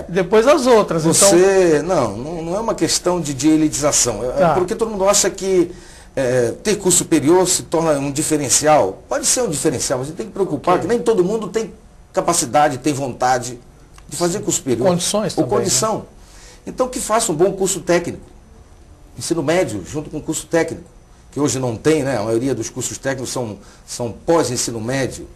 depois as outras. Você, não é uma questão de elitização. Porque todo mundo acha que ter curso superior se torna um diferencial. Pode ser um diferencial, mas você tem que preocupar que nem todo mundo tem capacidade, tem vontade de fazer curso superior. Condições também, ou condição. Né? Então que faça um bom curso técnico. Ensino médio, junto com curso técnico. Que hoje não tem, né? A maioria dos cursos técnicos são pós-ensino médio.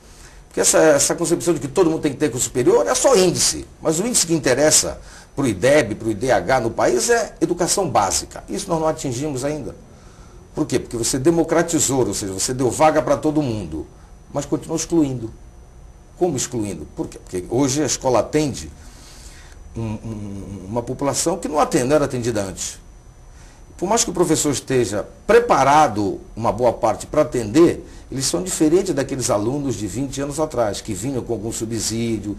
Porque essa concepção de que todo mundo tem que ter curso superior é só índice. Mas o índice que interessa para o IDEB, para o IDH no país é educação básica. Isso nós não atingimos ainda. Por quê? Porque você democratizou, ou seja, você deu vaga para todo mundo, mas continuou excluindo. Como excluindo? Por quê? Porque hoje a escola atende uma população que não era atendida antes. Por mais que o professor esteja preparado, uma boa parte, para atender, eles são diferentes daqueles alunos de 20 anos atrás, que vinham com algum subsídio,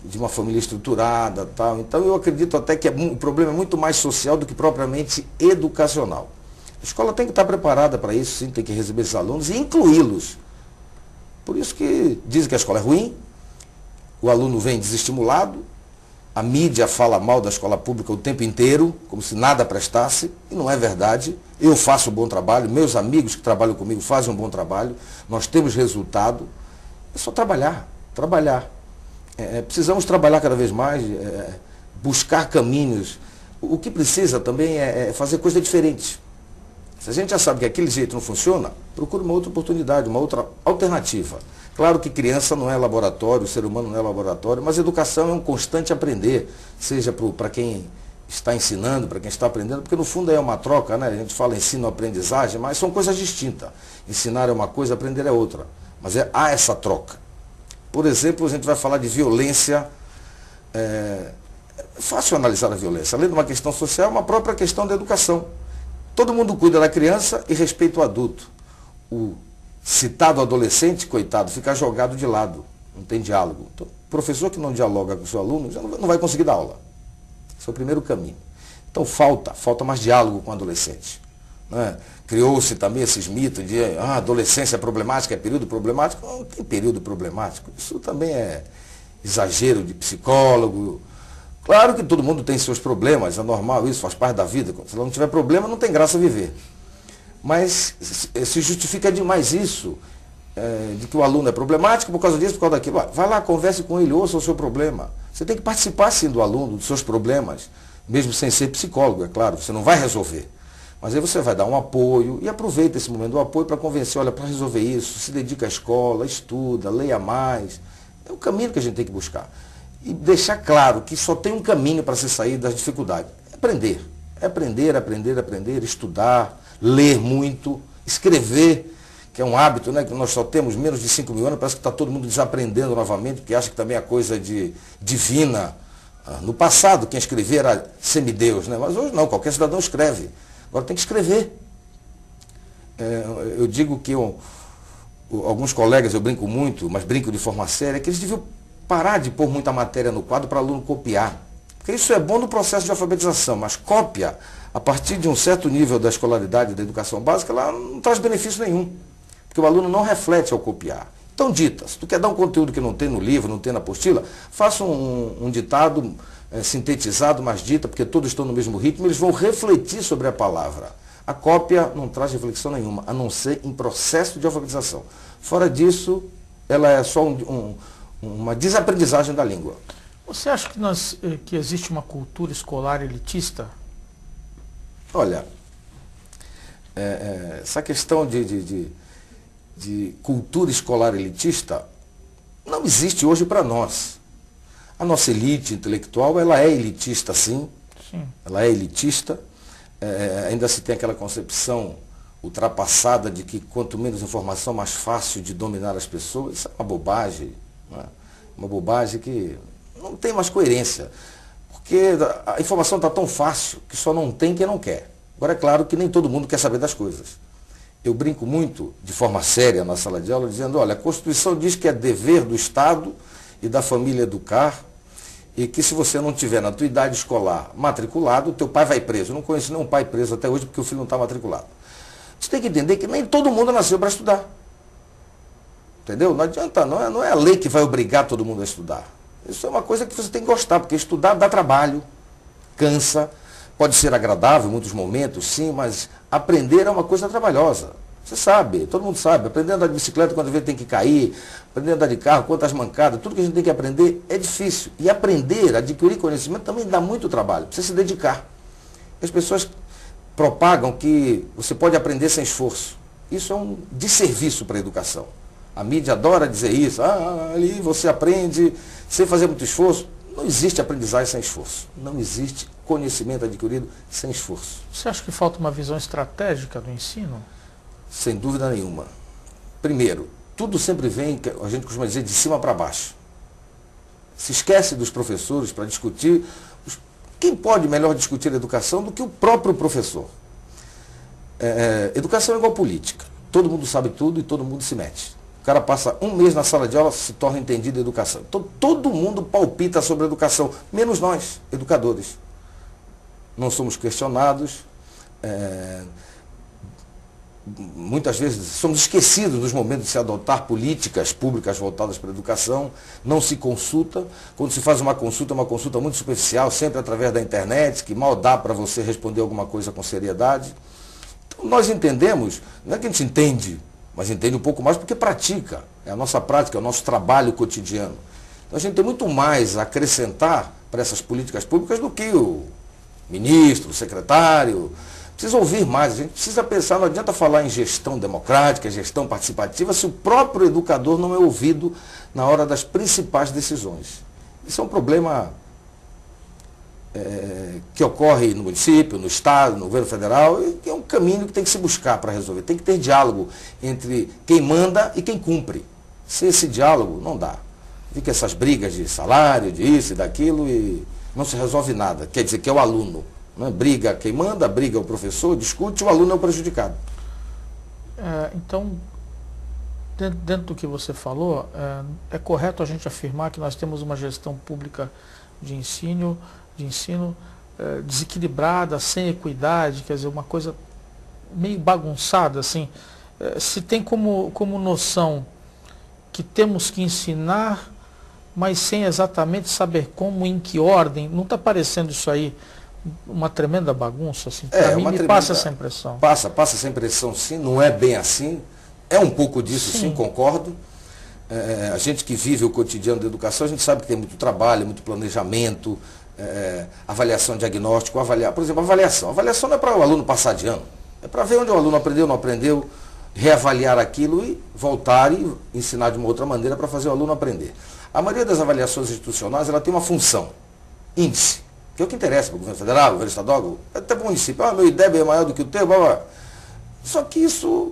de uma família estruturada, tal. Então eu acredito até que o problema é muito mais social do que propriamente educacional. A escola tem que estar preparada para isso, sim, tem que receber esses alunos e incluí-los. Por isso que dizem que a escola é ruim, o aluno vem desestimulado, a mídia fala mal da escola pública o tempo inteiro, como se nada prestasse, e não é verdade. Eu faço um bom trabalho, meus amigos que trabalham comigo fazem um bom trabalho, nós temos resultado. É só trabalhar. Precisamos trabalhar cada vez mais, buscar caminhos. O que precisa também é fazer coisa diferente. Se a gente já sabe que aquele jeito não funciona, procure uma outra oportunidade, uma outra alternativa. Claro que criança não é laboratório, o ser humano não é laboratório, mas educação é um constante aprender, seja para quem está ensinando, para quem está aprendendo, porque no fundo é uma troca, né? A gente fala ensino-aprendizagem, mas são coisas distintas. Ensinar é uma coisa, aprender é outra. Mas há essa troca. Por exemplo, a gente vai falar de violência. É fácil analisar a violência. Além de uma questão social, é uma própria questão da educação. Todo mundo cuida da criança e respeita o adulto. O citado adolescente, coitado, fica jogado de lado. Não tem diálogo. Então, o professor que não dialoga com o seu aluno já não vai conseguir dar aula. Esse é o primeiro caminho. Então falta mais diálogo com o adolescente. Né? Criou-se também esses mitos de adolescência é problemática, é período problemático. Não tem período problemático. Isso também é exagero de psicólogo. Claro que todo mundo tem seus problemas, é normal isso, faz parte da vida. Se não tiver problema, não tem graça viver. Mas se justifica demais isso, de que o aluno é problemático por causa disso, por causa daquilo. Vai lá, converse com ele, ouça o seu problema. Você tem que participar sim do aluno, dos seus problemas, mesmo sem ser psicólogo, é claro, você não vai resolver. Mas aí você vai dar um apoio e aproveita esse momento do apoio para convencer, olha, para resolver isso, se dedica à escola, estuda, leia mais. É o caminho que a gente tem que buscar. E deixar claro que só tem um caminho para se sair das dificuldades. É aprender. É aprender, estudar, ler muito, escrever, que é um hábito, né, que nós só temos menos de 5 mil anos, parece que está todo mundo desaprendendo novamente, porque acha que também é coisa divina. No passado, quem escrevia era semideus, né? Mas hoje não, qualquer cidadão escreve. Agora tem que escrever. Eu digo que alguns colegas, eu brinco muito, mas brinco de forma séria, que eles deviam parar de pôr muita matéria no quadro para aluno copiar. Porque isso é bom no processo de alfabetização, mas cópia, a partir de um certo nível da escolaridade, da educação básica, ela não traz benefício nenhum. Porque o aluno não reflete ao copiar. Então dita, se tu quer dar um conteúdo que não tem no livro, não tem na apostila, faça um ditado sintetizado, mas dita, porque todos estão no mesmo ritmo, eles vão refletir sobre a palavra. A cópia não traz reflexão nenhuma, a não ser em processo de alfabetização. Fora disso, ela é só uma desaprendizagem da língua. Você acha que existe uma cultura escolar elitista? Olha, essa questão de cultura escolar elitista não existe hoje para nós. A nossa elite intelectual, ela é elitista, sim. Ela é elitista. Ainda se tem aquela concepção ultrapassada de que quanto menos informação, mais fácil de dominar as pessoas. Isso é uma bobagem. Né? Uma bobagem que não tem mais coerência. Porque a informação está tão fácil que só não tem quem não quer. Agora é claro que nem todo mundo quer saber das coisas. Eu brinco muito, de forma séria, na sala de aula, dizendo, olha, a Constituição diz que é dever do Estado e da família educar, e que se você não tiver na tua idade escolar matriculado, o teu pai vai preso. Eu não conheço nenhum pai preso até hoje porque o filho não está matriculado. Você tem que entender que nem todo mundo nasceu para estudar. Entendeu? Não adianta, não é a lei que vai obrigar todo mundo a estudar. Isso é uma coisa que você tem que gostar, porque estudar dá trabalho, cansa, pode ser agradável em muitos momentos, sim, mas aprender é uma coisa trabalhosa. Você sabe, todo mundo sabe, aprender a andar de bicicleta quando vê tem que cair, aprender a andar de carro, quantas mancadas, tudo que a gente tem que aprender é difícil. E aprender, adquirir conhecimento também dá muito trabalho, precisa se dedicar. As pessoas propagam que você pode aprender sem esforço. Isso é um desserviço para a educação. A mídia adora dizer isso, ali você aprende sem fazer muito esforço. Não existe aprendizagem sem esforço. Não existe conhecimento adquirido sem esforço. Você acha que falta uma visão estratégica do ensino? Sem dúvida nenhuma. Primeiro, tudo sempre vem, a gente costuma dizer, de cima para baixo. Se esquece dos professores para discutir. Quem pode melhor discutir a educação do que o próprio professor? Educação é igual política. Todo mundo sabe tudo e todo mundo se mete. O cara passa um mês na sala de aula, se torna entendido de educação. Então todo mundo palpita sobre a educação, menos nós, educadores. Não somos questionados. Muitas vezes somos esquecidos nos momentos de se adotar políticas públicas voltadas para a educação, não se consulta. Quando se faz uma consulta, é uma consulta muito superficial, sempre através da internet, que mal dá para você responder alguma coisa com seriedade. Então nós entendemos, não é que a gente entende, mas entende um pouco mais porque pratica, é a nossa prática, é o nosso trabalho cotidiano. Então a gente tem muito mais a acrescentar para essas políticas públicas do que o ministro, o secretário. Precisa ouvir mais, a gente precisa pensar, não adianta falar em gestão democrática, gestão participativa, se o próprio educador não é ouvido na hora das principais decisões. Isso é um problema que ocorre no município, no estado, no governo federal, e que é um caminho que tem que se buscar para resolver. Tem que ter diálogo entre quem manda e quem cumpre. Sem esse diálogo, não dá. Fica essas brigas de salário, de isso e daquilo, e não se resolve nada. Quer dizer que é o aluno. Briga quem manda, briga o professor, discute, o aluno é o prejudicado. Então, dentro do que você falou, é correto a gente afirmar que nós temos uma gestão pública de ensino desequilibrada, sem equidade, quer dizer, uma coisa meio bagunçada, assim. Se tem como noção que temos que ensinar, mas sem exatamente saber como, em que ordem, não está parecendo isso aí uma tremenda bagunça, assim? Para mim, passa essa impressão. Passa essa impressão, sim, não é bem assim. É um pouco disso, sim, concordo. A gente que vive o cotidiano da educação, a gente sabe que tem muito trabalho, muito planejamento, avaliação, diagnóstico, por exemplo, avaliação. Avaliação não é para o aluno passar de ano, é para ver onde o aluno aprendeu, não aprendeu, reavaliar aquilo e voltar e ensinar de uma outra maneira para fazer o aluno aprender. A maioria das avaliações institucionais, ela tem uma função, índice, que é o que interessa para o governo federal, o governo estadual, até para o município. Meu IDEB é maior do que o teu, blá, blá. Só que isso,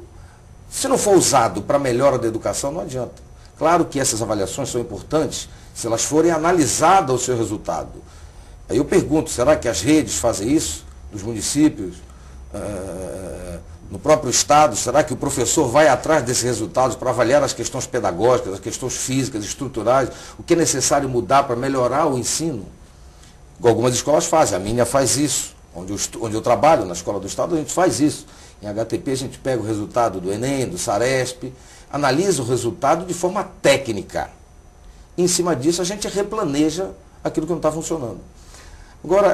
se não for usado para a melhora da educação, não adianta. Claro que essas avaliações são importantes se elas forem analisadas o seu resultado. Aí eu pergunto, será que as redes fazem isso? Dos municípios? No próprio Estado, será que o professor vai atrás desses resultados para avaliar as questões pedagógicas, as questões físicas, estruturais, o que é necessário mudar para melhorar o ensino? Algumas escolas fazem, a minha faz isso. Onde eu trabalho, na Escola do Estado, a gente faz isso. Em HTP a gente pega o resultado do Enem, do Saresp, analisa o resultado de forma técnica. E, em cima disso a gente replaneja aquilo que não está funcionando. Agora,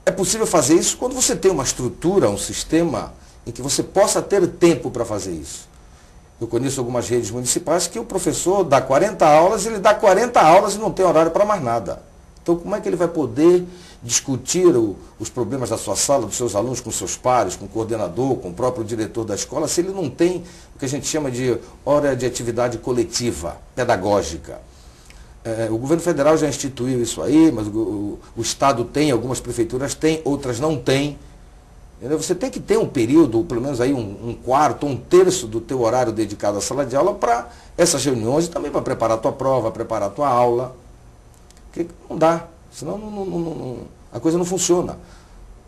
é possível fazer isso quando você tem uma estrutura, um sistema em que você possa ter tempo para fazer isso. Eu conheço algumas redes municipais que o professor dá 40 aulas, ele dá 40 aulas e não tem horário para mais nada. Então, como é que ele vai poder discutir os problemas da sua sala, dos seus alunos, com seus pares, com o coordenador, com o próprio diretor da escola, se ele não tem o que a gente chama de hora de atividade coletiva, pedagógica? O governo federal já instituiu isso aí, mas o Estado tem, algumas prefeituras têm, outras não têm. Você tem que ter um período, ou pelo menos aí um quarto, um terço do teu horário dedicado à sala de aula para essas reuniões e também para preparar a tua prova, preparar a tua aula. Porque não dá, senão a coisa não funciona.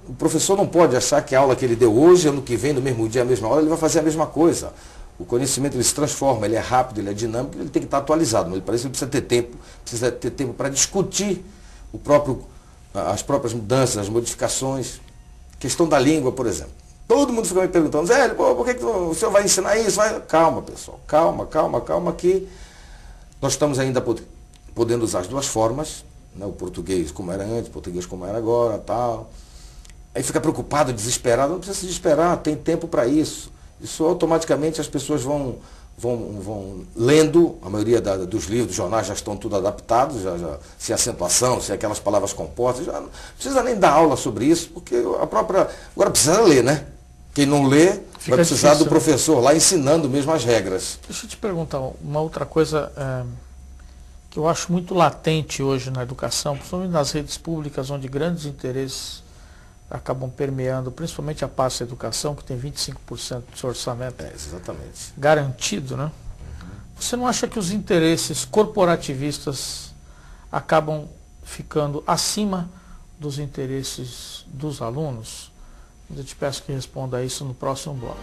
O professor não pode achar que a aula que ele deu hoje, ano que vem, no mesmo dia, a mesma hora, ele vai fazer a mesma coisa. O conhecimento ele se transforma, ele é rápido, ele é dinâmico, ele tem que estar atualizado. Mas para isso ele precisa ter tempo para discutir as próprias mudanças, as modificações. Questão da língua, por exemplo. Todo mundo fica me perguntando, Zé, por que o senhor vai ensinar isso? Calma, pessoal, calma, que nós estamos ainda podendo usar as duas formas, né, o português como era antes, o português como era agora, tal. Aí fica preocupado, desesperado, não precisa se desesperar, tem tempo para isso. Isso automaticamente as pessoas vão lendo, a maioria dos livros, dos jornais já estão tudo adaptados, se acentuação, se aquelas palavras compostas, já não precisa nem dar aula sobre isso, porque a própria. Agora precisa ler, né? Quem não lê vai precisar difícil, do professor lá ensinando mesmo as regras. Deixa eu te perguntar uma outra coisa que eu acho muito latente hoje na educação, principalmente nas redes públicas, onde grandes interesses acabam permeando, principalmente a pasta educação, que tem 25% do seu orçamento Exatamente. garantido, né? Você não acha que os interesses corporativistas acabam ficando acima dos interesses dos alunos? Eu te peço que responda a isso no próximo bloco.